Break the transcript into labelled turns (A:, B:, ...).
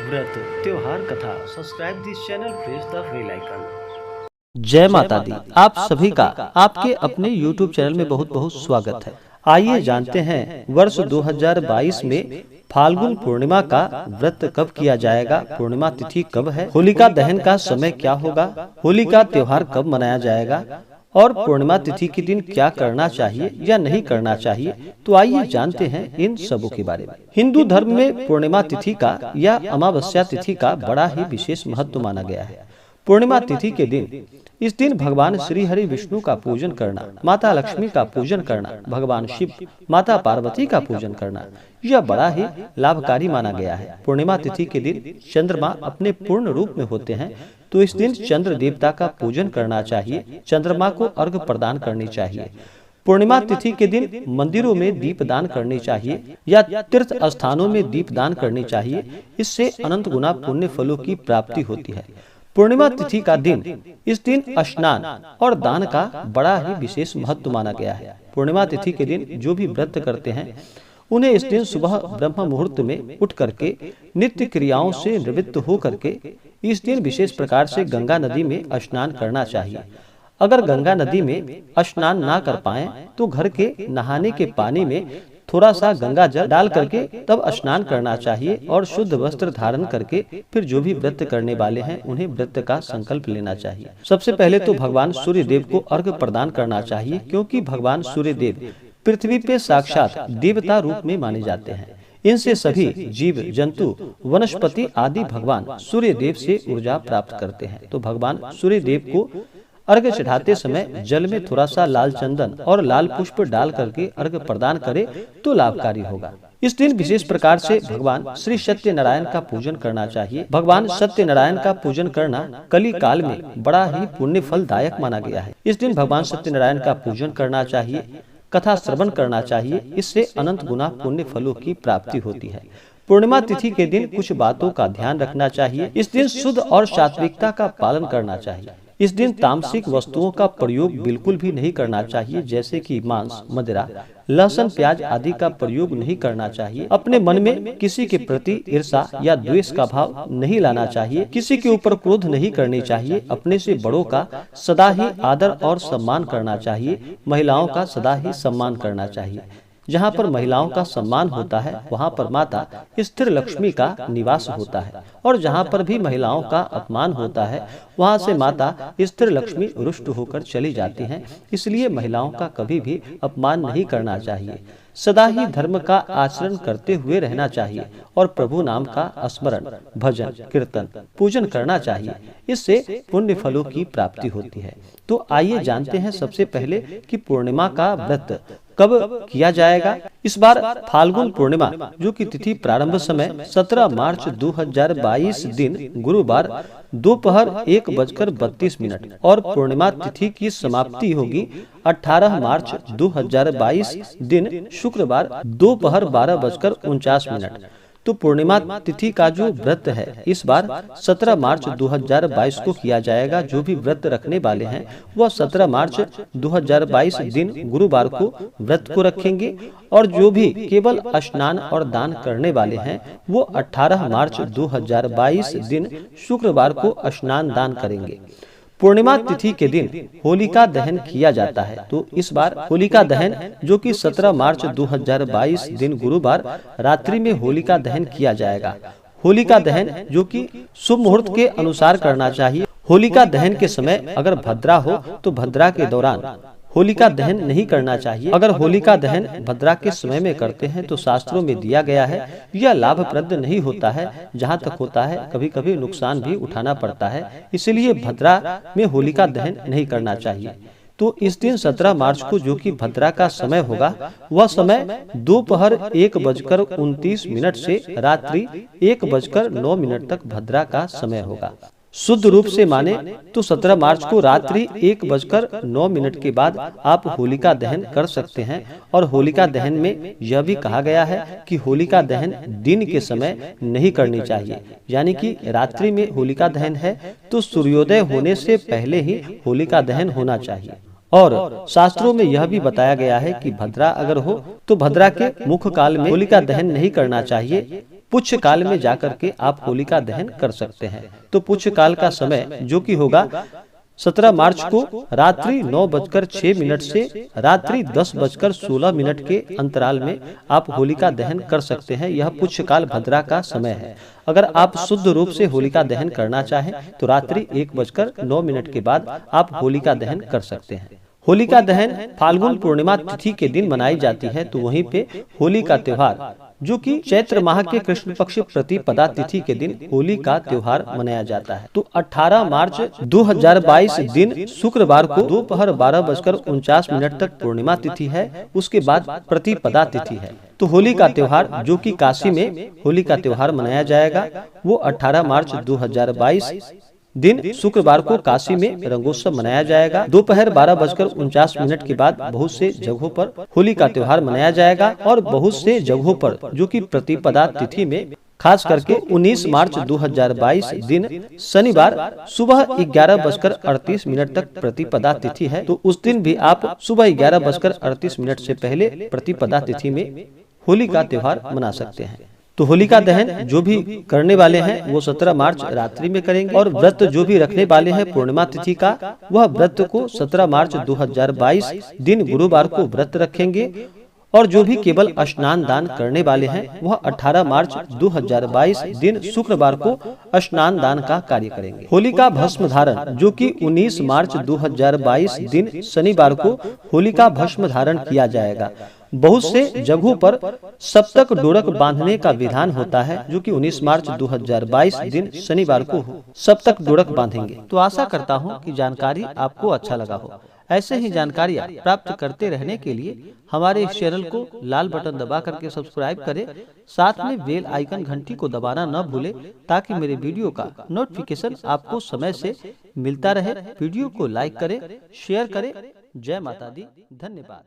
A: व्रत त्योहार कथा subscribe this channel, press the bell icon.
B: जय माता दी। आप सभी का आपके अपने YouTube चैनल में बहुत बहुत स्वागत है। आइए जानते हैं वर्ष 2022 में फाल्गुन पूर्णिमा का व्रत कब किया जाएगा, पूर्णिमा तिथि कब है, होलिका दहन का समय क्या होगा, होली का त्योहार कब मनाया जाएगा और पूर्णिमा तिथि के दिन क्या करना चाहिए या नहीं करना चाहिए। तो आइए जानते हैं इन सबों के बारे में। हिंदू धर्म में पूर्णिमा तिथि का या अमावस्या तिथि का बड़ा ही विशेष महत्व माना गया है। पूर्णिमा तिथि के दिन इस दिन भगवान श्री हरि विष्णु का पूजन करना, माता लक्ष्मी का पूजन करना, भगवान शिव, माता पार्वती का पूजन करना यह बड़ा ही लाभकारी माना गया है। पूर्णिमा तिथि के दिन चंद्रमा अपने पूर्ण रूप में होते हैं, तो इस दिन चंद्र देवता का पूजन करना चाहिए, चंद्रमा को अर्घ प्रदान करनी चाहिए। पूर्णिमा तिथि के दिन मंदिरों में दीपदान करनी चाहिए या तीर्थ स्थानों में दीपदान करनी चाहिए। इससे अनंत गुना पुण्य फलों की प्राप्ति होती है। पूर्णिमा तिथि का दिन, इस दिन स्नान और दान का बड़ा ही विशेष महत्व माना गया है। पूर्णिमा तिथि के दिन जो भी व्रत करते हैं उन्हें इस दिन सुबह ब्रह्म मुहूर्त में उठ करके नित्य क्रियाओं से निवृत्त हो करके इस दिन विशेष प्रकार से गंगा नदी में स्नान करना चाहिए। अगर गंगा नदी में स्नान ना कर पाए तो घर के नहाने के पानी में थोड़ा सा गंगा जल डाल करके तब स्नान करना चाहिए और शुद्ध वस्त्र धारण करके फिर जो भी व्रत करने वाले हैं उन्हें व्रत का संकल्प लेना चाहिए। सबसे पहले तो भगवान सूर्य देव को अर्घ प्रदान करना चाहिए, क्योंकि भगवान सूर्य देव पृथ्वी पे साक्षात देवता रूप में माने जाते हैं। इनसे सभी जीव जंतु वनस्पति आदि भगवान सूर्य देव से ऊर्जा प्राप्त करते हैं। तो भगवान सूर्य देव को अर्घ चढ़ाते समय जल में थोड़ा सा लाल चंदन और लाल पुष्प डाल करके अर्घ प्रदान करे तो लाभकारी होगा। इस दिन विशेष प्रकार से भगवान श्री सत्यनारायण का पूजन करना चाहिए। भगवान सत्यनारायण का पूजन करना कली काल में बड़ा ही पुण्य फलदायक माना गया है। इस दिन भगवान सत्यनारायण का पूजन करना चाहिए, कथा श्रवण करना चाहिए। इससे अनंत गुना पुण्य फलों की प्राप्ति होती है। पूर्णिमा तिथि के दिन कुछ बातों का ध्यान रखना चाहिए। इस दिन शुद्ध और सात्विकता का पालन करना चाहिए। इस दिन तामसिक वस्तुओं का प्रयोग बिल्कुल भी नहीं करना चाहिए, जैसे कि मांस, मदिरा, लहसुन, प्याज आदि का प्रयोग नहीं करना चाहिए। अपने मन में किसी के प्रति ईर्ष्या या द्वेष का भाव नहीं लाना चाहिए। किसी के ऊपर क्रोध नहीं करनी चाहिए। अपने से बड़ों का सदा ही आदर और सम्मान करना चाहिए। महिलाओं का सदा ही सम्मान करना चाहिए। जहाँ पर महिलाओं का सम्मान होता है वहाँ पर माता स्थिर लक्ष्मी का निवास होता है, और जहाँ पर भी महिलाओं का अपमान होता है वहाँ से माता स्थिर लक्ष्मी रुष्ट होकर चली जाती हैं। इसलिए महिलाओं का कभी भी अपमान नहीं करना चाहिए। सदा ही धर्म का आचरण करते हुए रहना चाहिए और प्रभु नाम का स्मरण, भजन, कीर्तन, पूजन करना चाहिए। इससे पुण्य फलों की प्राप्ति होती है। तो आइए जानते हैं सबसे पहले कि पूर्णिमा का व्रत कब किया जाएगा। इस बार फाल्गुन पूर्णिमा, जो कि तिथि प्रारंभ समय 17 मार्च 2022 दिन गुरुवार दोपहर 1:32 और पूर्णिमा तिथि की समाप्ति होगी 18 मार्च 2022 दिन शुक्रवार दोपहर 12:49। तो पूर्णिमा तिथि का जो व्रत है इस बार 17 मार्च 2022 को किया जाएगा। जो भी व्रत रखने वाले हैं वह 17 मार्च 2022 दिन गुरुवार को व्रत को रखेंगे, और जो भी केवल स्नान और दान करने वाले हैं वो 18 मार्च 2022 दिन शुक्रवार को स्नान दान करेंगे। पूर्णिमा तिथि के दिन होलिका दहन किया जाता है। तो इस बार होलिका दहन, जो कि 17 मार्च 2022 दिन गुरुवार रात्रि में होलिका दहन किया जाएगा। होलिका दहन जो कि शुभ मुहूर्त के अनुसार करना चाहिए। होलिका दहन के समय अगर भद्रा हो तो भद्रा के दौरान होलिका दहन नहीं करना चाहिए। अगर होलिका दहन भद्रा के समय में करते हैं तो शास्त्रों में दिया गया है यह लाभप्रद नहीं होता है। जहाँ तक होता है कभी कभी नुकसान भी उठाना पड़ता है, इसलिए भद्रा में होलिका दहन नहीं करना चाहिए। तो इस दिन 17 मार्च को जो कि भद्रा का समय होगा वह समय दोपहर 1:29 से रात्रि 1:09 तक भद्रा का समय होगा। शुद्ध रूप से माने तो 17 मार्च को रात्रि 1:09 के बाद आप होलिका दहन कर सकते हैं। और होलिका दहन में यह भी कहा गया है कि होलिका दहन दिन के समय नहीं करनी चाहिए, यानी कि रात्रि में होलिका दहन है तो सूर्योदय होने से पहले ही होलिका दहन होना चाहिए। और शास्त्रों में यह भी बताया गया है कि भद्रा अगर हो तो भद्रा के मुख काल में होलिका दहन नहीं करना चाहिए। पुच्छ काल में जाकर के आप होलिका दहन कर सकते हैं। तो पुच्छ काल का समय जो कि होगा 17 मार्च को रात्रि 9:06 से रात्रि 10:16 के अंतराल में आप होलिका दहन कर सकते हैं। यह पुच्छकाल भद्रा का समय है। अगर आप शुद्ध रूप से होलिका दहन करना चाहें तो रात्रि 1:09 के बाद आप होलिका दहन कर सकते हैं। होलिका दहन फाल्गुन पूर्णिमा तिथि के दिन मनाई जाती है। तो वहीं पे होली का त्योहार जो कि चैत्र माह के कृष्ण पक्ष प्रतिपदा तिथि के दिन होली का त्योहार मनाया जाता है। तो 18 मार्च 2022 दिन शुक्रवार को दोपहर 12:49 तक पूर्णिमा तिथि है। उसके बाद प्रतिपदा तिथि है। तो होली का त्योहार जो कि काशी में होली का त्योहार मनाया जाएगा वो 18 मार्च 2022 दिन शुक्रवार को काशी में रंगोत्सव मनाया जाएगा। दोपहर 12:49 के बाद बहुत से जगहों पर होली का त्योहार मनाया जाएगा और बहुत से जगहों पर जो कि प्रतिपदा तिथि में खास करके 19 मार्च 2022 दिन शनिवार सुबह 11:38 तक प्रतिपदा तिथि है। तो उस दिन भी आप सुबह 11:38 से पहले प्रतिपदा तिथि में होली का त्योहार मना सकते हैं। तो होलिका दहन जो भी करने वाले हैं वो 17 मार्च रात्रि में करेंगे और व्रत जो भी रखने वाले हैं पूर्णिमा तिथि का वह व्रत को 17 मार्च 2022 दिन गुरुवार को व्रत रखेंगे। और जो भी केवल स्नान दान करने वाले हैं वह 18 मार्च 2022 दिन शुक्रवार को स्नान दान का कार्य करेंगे। होलिका भस्म धारण जो कि 19 मार्च 2022 दिन शनिवार को होलिका भस्म धारण किया जाएगा। बहुत से जगहों पर सप्तक डोरक बांधने का विधान होता है जो कि 19 मार्च 2022 दिन शनिवार को सप्तक डोरक बांधेंगे। तो आशा करता हूं कि जानकारी आपको अच्छा लगा हो। ऐसे ही जानकारियां प्राप्त करते रहने के लिए हमारे इस चैनल को लाल बटन दबा करके सब्सक्राइब करें। साथ में बेल आइकन घंटी को दबाना न भूलें ताकि मेरे वीडियो का नोटिफिकेशन आपको समय से मिलता रहे। वीडियो को लाइक करें, शेयर करें। जय माता दी। धन्यवाद।